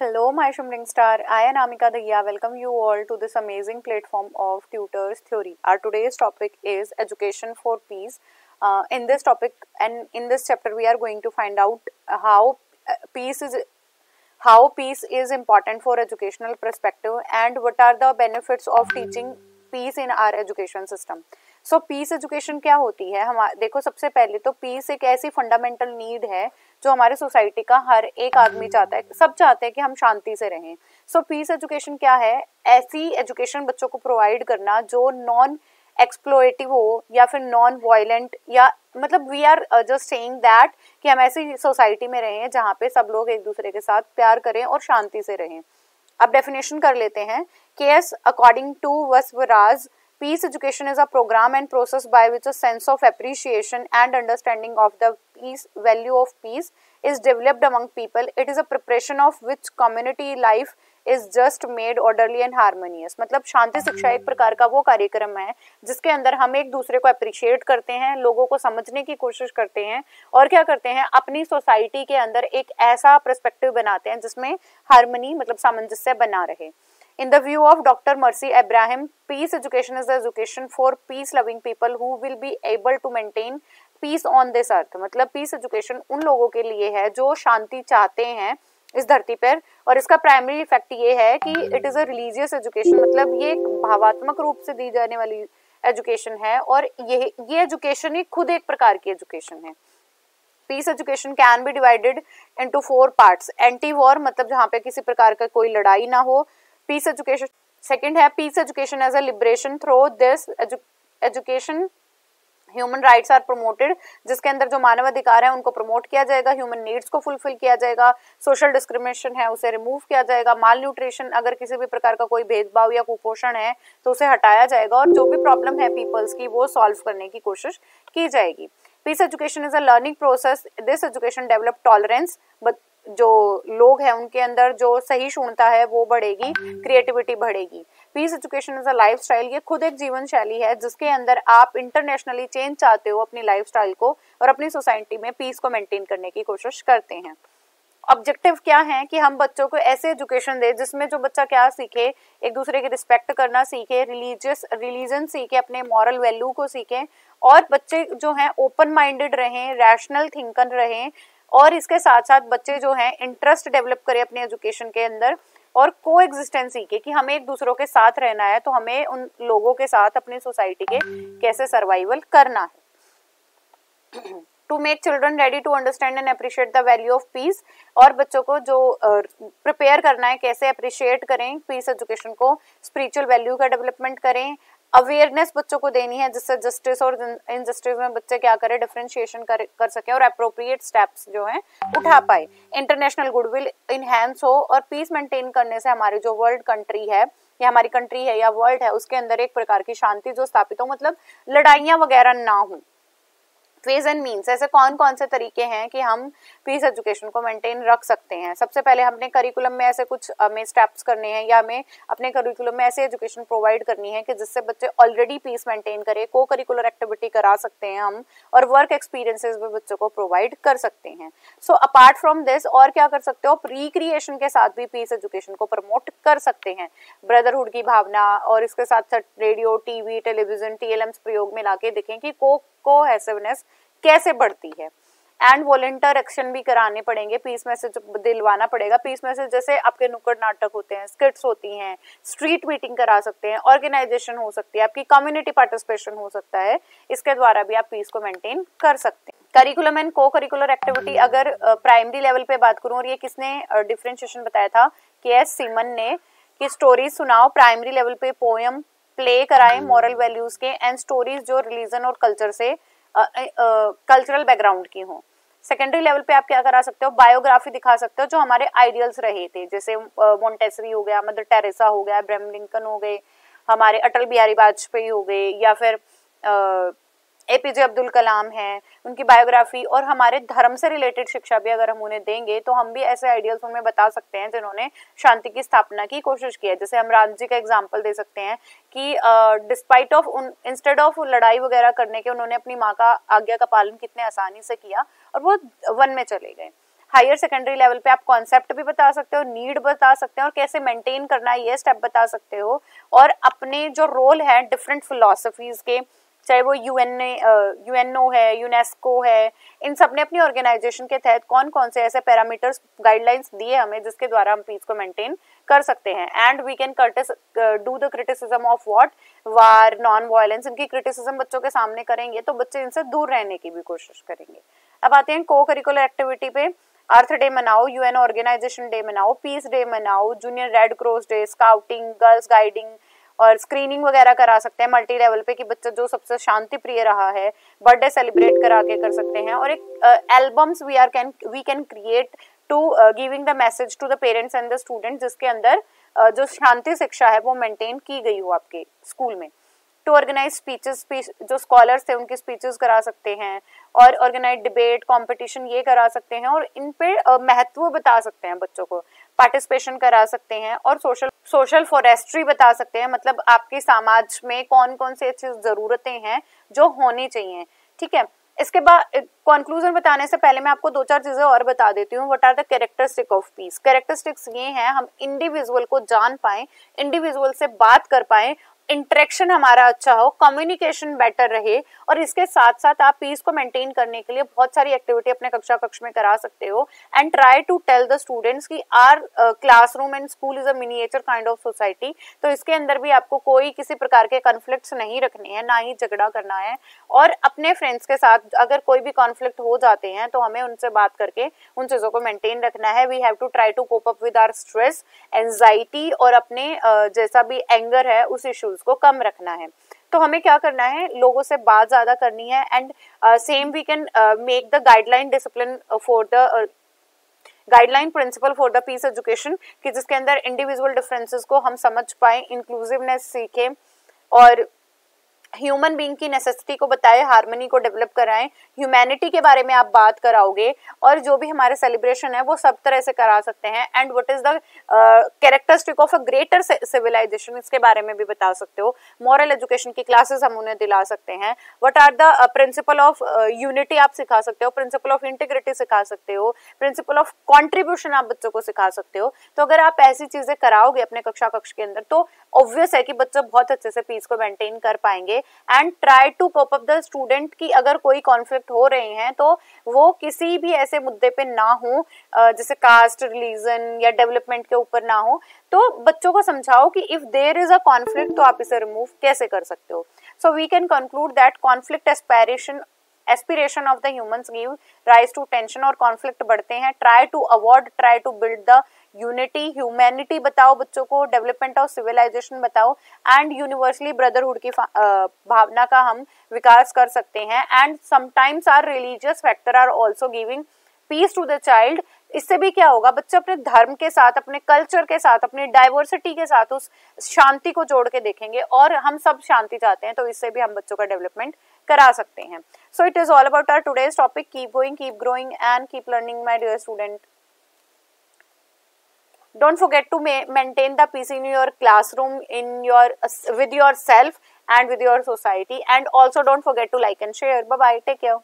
Hello, my shimmering star. I am Amika Dahiya. Welcome you all to this amazing platform of Tutors Theory. Our today's topic is education for peace. In this topic and in this chapter, we are going to find out peace is how peace is important for educational perspective and what are the benefits of teaching peace in our education system. So peace education क्या होती है? हम देखो, सबसे पहले तो piece एक ऐसी फंडामेंटल नीड है जो हमारे सोसाइटी का हर एक आदमी चाहता है, सब चाहते हैं कि हम शांति से रहें. सो पीस एजुकेशन क्या है? ऐसी एजुकेशन बच्चों को प्रोवाइड करना जो नॉन एक्सप्लोएटिव हो या फिर नॉन वायलेंट, या मतलब we are just saying that कि हम ऐसी सोसाइटी में रहें जहाँ पे सब लोग एक दूसरे के साथ प्यार करें और शांति से रहें. अब डेफिनेशन कर लेते हैं. KS according to Basavaraj, peace education is a program and process by which a sense of appreciation and understanding of the peace value of peace is developed among people. It is a preparation of which community life is just made orderly and harmonious. मतलब शांति शिक्षा एक प्रकार का वो कार्यक्रम है जिसके अंदर हम एक दूसरे को अप्रिशिएट करते हैं, लोगों को समझने की कोशिश करते हैं और क्या करते हैं, अपनी सोसाइटी के अंदर एक ऐसा पर्सपेक्टिव बनाते हैं जिसमें हार्मनी मतलब सामंजस्य बना रहे. In the view of Dr. Mercy Abraham, peace education is the education for peace-loving people who will be able to maintain peace on this earth. मतलब peace education उन लोगों के लिए है जो शांति चाहते हैं इस धरती पर, और इसका प्राइमरी इफेक्ट ये है कि it is a religious education. मतलब ये एक भावात्मक रूप से दी जाने वाली एजुकेशन है और ये एजुकेशन ही खुद एक प्रकार की एजुकेशन है. Peace education can be divided into 4 parts. Anti war मतलब जहाँ पे किसी प्रकार का कोई लड़ाई ना हो. Peace education. सेकंड है peace education as a liberation. Through this education human rights are promoted, जिसके अंदर जो मानव अधिकार है उनको प्रमोट किया जाएगा, ह्यूमन नीड्स को फुलफिल किया जाएगा, सोशल डिस्क्रिमिनेशन है उसे रिमूव किया जाएगा, माल न्यूट्रिशन अगर किसी भी प्रकार का कोई भेदभाव या कुपोषण है तो उसे हटाया जाएगा और जो भी प्रॉब्लम है पीपल्स की वो सॉल्व करने की कोशिश की जाएगी. Peace education is a learning process. This education develop tolerance. जो लोग हैं उनके अंदर जो सहिष्णुता है वो बढ़ेगी, क्रिएटिविटी बढ़ेगी. Peace education is a lifestyle. ये खुद एक जीवन शैली है जिसके अंदर आप इंटरनेशनली चेंज चाहते हो अपनी लाइफस्टाइल को और अपनी सोसाइटी में पीस को मेंटेन करने की कोशिश करते हैं. ऑब्जेक्टिव क्या है कि हम बच्चों को ऐसे एजुकेशन दे जिसमें जो बच्चा क्या सीखे, एक दूसरे की रिस्पेक्ट करना सीखे, रिलीजन सीखे, अपने मॉरल वैल्यू को सीखे और बच्चे जो हैं ओपन माइंडेड रहें, रैशनल थिंकर रहें और इसके साथ साथ बच्चे जो हैं इंटरेस्ट डेवलप करें अपने एजुकेशन के अंदर और को एग्जिस्टेंस सीखे कि हमें एक दूसरों के साथ रहना है तो हमें उन लोगों के साथ अपनी सोसाइटी के कैसे सर्वाइवल करना है. To make children ready to understand and appreciate the value of peace. और बच्चों को जो प्रिपेयर करना है कैसे अप्रिशिएट करें पीस एजुकेशन को, स्पिरिचुअल वैल्यू का डेवलपमेंट करें, अवेयरनेस बच्चों को देनी है जिससे जस्टिस और इनजस्टिस में बच्चे क्या करें, डिफरेंशिएशन कर सकें और अप्रोप्रिएट स्टेप्स जो हैं उठा पाए. इंटरनेशनल गुडविल इनहैंस हो और पीस मेंटेन करने से हमारी जो वर्ल्ड कंट्री है या हमारी कंट्री है या वर्ल्ड है उसके अंदर एक प्रकार की शांति जो स्थापित हो, मतलब लड़ाइयाँ वगैरह ना हो. फेज एंड मीन्स, ऐसे कौन कौन से तरीके हैं कि हम पीस एजुकेशन को मेंटेन रख सकते हैं. सबसे पहले हमने करिकुलम में ऐसे कुछ हमें स्टेप्स करने हैं या हमें अपने करिकुलम में ऐसे एजुकेशन प्रोवाइड करनी है कि जिससे बच्चे ऑलरेडी पीस मेंटेन करें. को करिकुलर एक्टिविटी करा सकते हैं हम और वर्क एक्सपीरियंसेस भी बच्चों को प्रोवाइड कर सकते हैं. सो अपार्ट फ्रॉम दिस और क्या कर सकते हो, रिक्रिएशन के साथ भी पीस एजुकेशन को प्रमोट कर सकते हैं. ब्रदरहुड की भावना और इसके साथ साथ रेडियो, टीवी, टेलीविजन, टीएलएम्स प्रयोग में लाके देखें कि कोहेसिवनेस कैसे बढ़ती है. एंड वॉलंटियर एक्शन भी कराने पड़ेंगे, पीस मैसेज दिलवाना पड़ेगा. पीस मैसेज जैसे आपके नुक्कड़ नाटक होते हैं, स्किट्स होती हैं, स्ट्रीट मीटिंग करा सकते हैं, ऑर्गेनाइजेशन हो सकती है, आपकी कम्युनिटी पार्टिसिपेशन हो सकता है. इसके द्वारा भी आप पीस को मेंटेन कर सकते हैं. करिकुलम एंड को करिकुलर एक्टिविटी अगर प्राइमरी लेवल पे बात करूं, और ये किसने डिफरेंशिएशन बताया था, केएस सीमन ने, कि स्टोरीज सुनाओ. प्राइमरी लेवल पे पोएम, प्ले कराएं मॉरल वैल्यूज के, एंड स्टोरीज जो रिलीजन और कल्चर से कल्चरल बैकग्राउंड की हो. सेकेंडरी लेवल पे आप क्या करा सकते हो, बायोग्राफी दिखा सकते हो जो हमारे आइडियल्स रहे थे, जैसे मोंटेसरी हो गया, मदर टेरेसा हो गया, अब्राहम लिंकन हो गए, हमारे अटल बिहारी वाजपेयी हो गए, या फिर एपीजे अब्दुल कलाम हैं, उनकी बायोग्राफी. और हमारे धर्म से रिलेटेड शिक्षा भी अगर हम उन्हें देंगे तो हम भी ऐसे आइडियल्स उनमें बता सकते हैं जिन्होंने शांति की स्थापना की कोशिश की है. जैसे हम राम जी का एग्जाम्पल दे सकते हैं कि डिस्पाइट ऑफ इंस्टेड ऑफ लड़ाई वगैरह करने के उन्होंने अपनी माँ का आज्ञा का पालन कितने आसानी से किया और वो वन में चले गए. हायर सेकेंडरी लेवल पे आप कॉन्सेप्ट भी बता सकते हो, नीड बता सकते हो और कैसे मेंटेन करना है ये स्टेप बता सकते हो। और अपने जो रोल है डिफरेंट फिलोसफीज के, चाहे वो यूएनओ है, यूनेस्को है, इन सब ने अपनी ऑर्गेनाइजेशन के तहत कौन कौन से ऐसे पैरामीटर्स गाइडलाइंस दिए हमें जिसके द्वारा हम पीस को मेंटेन कर सकते हैं। And we can do the criticism of what, war, non violence. इनकी क्रिटिसिज्म बच्चों के सामने करेंगे तो बच्चे इनसे दूर रहने की भी कोशिश करेंगे। अब आते हैं को करिकुलर एक्टिविटी पे। अर्थ डे मनाओ, यूएन ऑर्गेनाइजेशन डे मनाओ, पीस डे मनाओ, junior red cross day, scouting, girls guiding और स्क्रीनिंग वगैरह करा सकते हैं मल्टी लेवल पे कि बच्चा जो सबसे शांति प्रिय रहा है बर्थडे सेलिब्रेट करा के कर सकते हैं। और एक albums we can create to giving the message to the parents and the students, जिसके अंदर जो शांति शिक्षा है वो मेंटेन की गई हो आपके स्कूल में। टू ऑर्गेनाइज स्पीचेस, जो स्कॉलर्स थे उनकी स्पीचेस करा सकते हैं और ऑर्गेनाइज डिबेट कंपटीशन ये करा सकते हैं और इन पे महत्व बता सकते हैं, बच्चों को पार्टिसिपेशन करा सकते हैं और सोशल फॉरेस्ट्री बता सकते हैं, मतलब आपके समाज में कौन कौन से अच्छी जरूरतें हैं जो होनी चाहिए। ठीक है, इसके बाद कंक्लूजन बताने से पहले मैं आपको दो चार चीजें और बता देती हूँ। What are the characteristic of peace. Characteristics ये हैं, हम इंडिविजुअल को जान पाए, इंडिविजुअल से बात कर पाए, इंटरेक्शन हमारा अच्छा हो, कम्युनिकेशन बेटर रहे और इसके साथ साथ आप पीस को मेंटेन करने के लिए बहुत सारी एक्टिविटी अपने कक्षा कक्ष में करा सकते हो। And try to tell the students कि our classroom and school is a miniature kind of society. तो इसके अंदर भी आपको कोई किसी प्रकार के कॉन्फ्लिक्ट्स नहीं रखने हैं, ना ही झगड़ा करना है। और अपने फ्रेंड्स के साथ अगर कोई भी कॉन्फ्लिक्ट हो जाते हैं तो हमें उनसे बात करके उन चीजों को मेंटेन रखना है। We have to try to cope up with our stress, anxiety और अपने जैसा भी एंगर है उस इश्यूज को कम रखना है। तो हमें क्या करना है, लोगों से बात ज्यादा करनी है। And same we can make the guideline discipline for the guideline principle for the peace education, कि जिसके अंदर इंडिविजुअल डिफरेंसेस को हम समझ पाए, इंक्लूसिवनेस सीखें और ह्यूमन बीइंग की नेसेसिटी को बताए, हार्मनी को डेवलप कराएं, ह्यूमैनिटी के बारे में आप बात कराओगे और जो भी हमारे सेलिब्रेशन है वो सब तरह से करा सकते हैं। And what is the characteristic of a greater civilization, इसके बारे में भी बता सकते हो। मॉरल एजुकेशन की क्लासेस हम उन्हें दिला सकते हैं। What are the principle of unity आप सिखा सकते हो, प्रिंसिपल ऑफ इंटीग्रिटी सिखा सकते हो, प्रिंसिपल ऑफ कॉन्ट्रीब्यूशन आप बच्चों को सिखा सकते हो। तो अगर आप ऐसी चीजें कराओगे अपने कक्षा कक्ष के अंदर तो ऑब्वियस है कि बच्चे बहुत अच्छे से पीस को मेंटेन कर पाएंगे। And try to cope up the student की अगर कोई कॉन्फ्लिक्ट हो रहे हैं तो वो किसी भी ऐसे मुद्दे पे ना हो जैसे कास्ट, रिलीजन या डेवलपमेंट के ऊपर ना हो। तो बच्चों को समझाओ कि if there is a conflict तो आप इसे रिमूव कैसे कर सकते हो। So we can conclude that conflict aspiration of the humans give rise to tension और कॉन्फ्लिक्ट बढ़ते हैं। Try to avoid, try to build the unity, humanity बताओ बच्चों को, डेवलपमेंट ऑफ सिविलाइजेशन बताओ एंड यूनिवर्सली ब्रदरहुड की भावना का हम विकास कर सकते हैं। And sometimes are religious factor are also giving piece to the child. इससे भी क्या होगा, बच्चे अपने धर्म के साथ, अपने कल्चर के साथ, अपनी डाइवर्सिटी के साथ उस शांति को जोड़ के देखेंगे और हम सब शांति चाहते हैं तो इससे भी हम बच्चों का डेवलपमेंट करा सकते हैं। So it is all about our today's topic. Keep going, keep growing and keep learning my dear student. Don't forget to maintain the peace in your classroom, with yourself and with your society. And also don't forget to like and share. Bye bye. Take care.